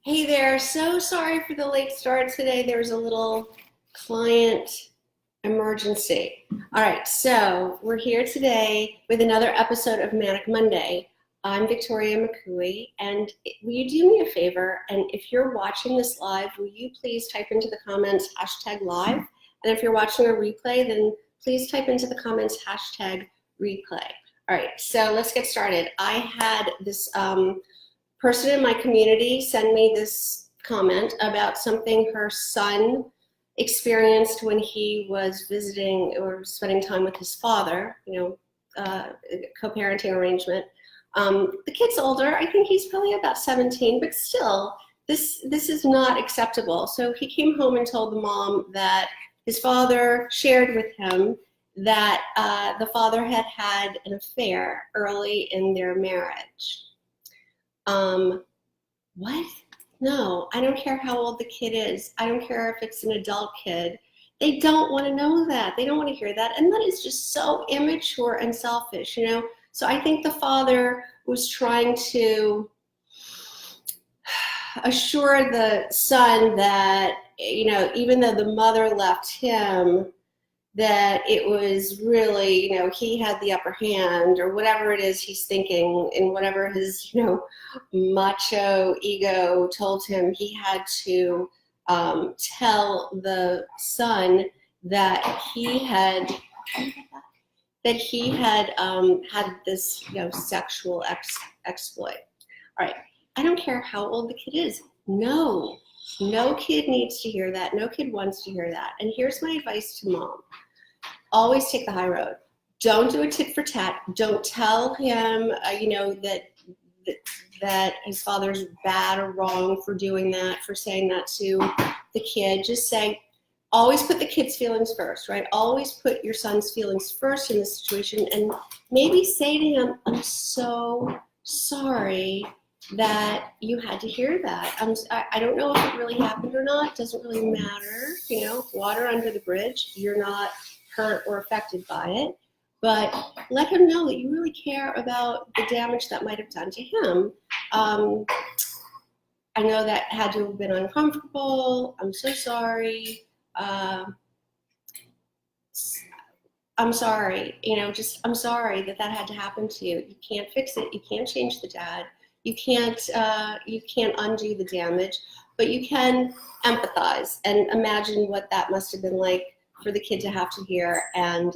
Hey there, so sorry for the late start today. There was a little client emergency. All right, so we're here today with another episode of Manic Monday. I'm Victoria McCooey, and will you do me a favor? And if you're watching this live, will you please type into the comments #live? And if you're watching a replay, then please type into the comments #replay. All right, so let's get started. I had this person in my community send me this comment about something her son experienced when he was visiting or spending time with his father, co-parenting arrangement. The kid's older. I think he's probably about 17, but still, this is not acceptable. So he came home and told the mom that his father shared with him that the father had had an affair early in their marriage. What? No, I don't care how old the kid is. I don't care if it's an adult kid. They don't want to know that. They don't want to hear that. And that is just so immature and selfish, So I think the father was trying to assure the son that, even though the mother left him, that it was really, he had the upper hand, or whatever it is he's thinking, and whatever his, macho ego told him, he had to tell the son that he had had this, sexual exploit. All right, I don't care how old the kid is. No kid needs to hear that. No kid wants to hear that. And here's my advice to mom. Always take the high road. Don't do a tit for tat. Don't tell him, that his father's bad or wrong for doing that, for saying that to the kid. Just say, always put the kid's feelings first, right? Always put your son's feelings first in this situation, and maybe say to him, I'm so sorry that you had to hear that. I don't know if it really happened or not. It doesn't really matter. Water under the bridge. You're not hurt or affected by it, but let him know that you really care about the damage that might have done to him. I know that had to have been uncomfortable. I'm so sorry. I'm sorry, I'm sorry that had to happen to you. You can't fix it. You can't change the dad. You can't undo the damage, but you can empathize and imagine what that must have been like for the kid to have to hear, and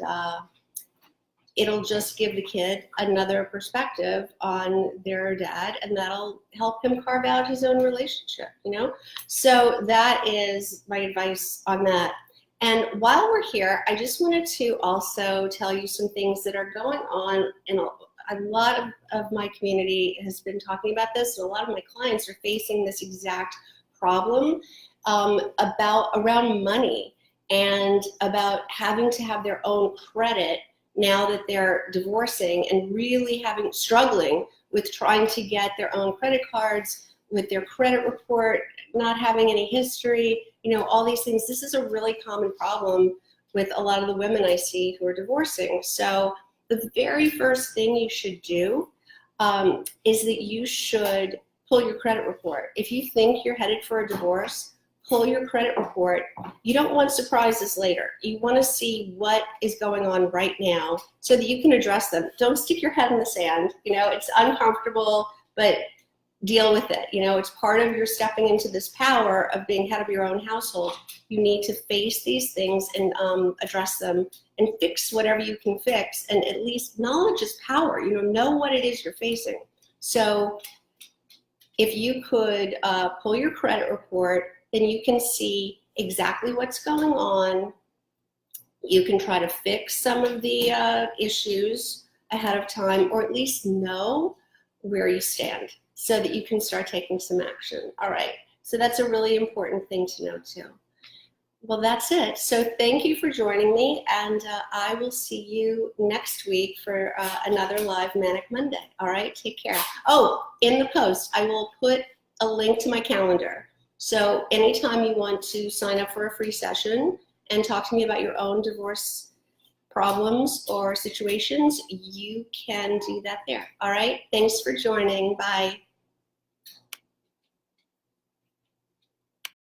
it'll just give the kid another perspective on their dad, and that'll help him carve out his own relationship, So that is my advice on that. And while we're here, I just wanted to also tell you some things that are going on, and a lot of my community has been talking about this, and a lot of my clients are facing this exact problem around money, and about having to have their own credit now that they're divorcing, and really struggling with trying to get their own credit cards, with their credit report not having any history, all these things. This is a really common problem with a lot of the women I see who are divorcing. So the very first thing you should do is that you should pull your credit report. If you think you're headed for a divorce, pull your credit report. You don't want surprises later. You want to see what is going on right now so that you can address them. Don't stick your head in the sand. It's uncomfortable, but deal with it. It's part of your stepping into this power of being head of your own household. You need to face these things and address them and fix whatever you can fix. And at least knowledge is power. Know what it is you're facing. So if you could pull your credit report, then you can see exactly what's going on. You can try to fix some of the issues ahead of time, or at least know where you stand so that you can start taking some action. All right, so that's a really important thing to know too. Well, that's it. So thank you for joining me, and I will see you next week for another live Manic Monday. All right, take care. Oh, in the post, I will put a link to my calendar. So anytime you want to sign up for a free session and talk to me about your own divorce problems or situations, you can do that there. All right, thanks for joining. Bye.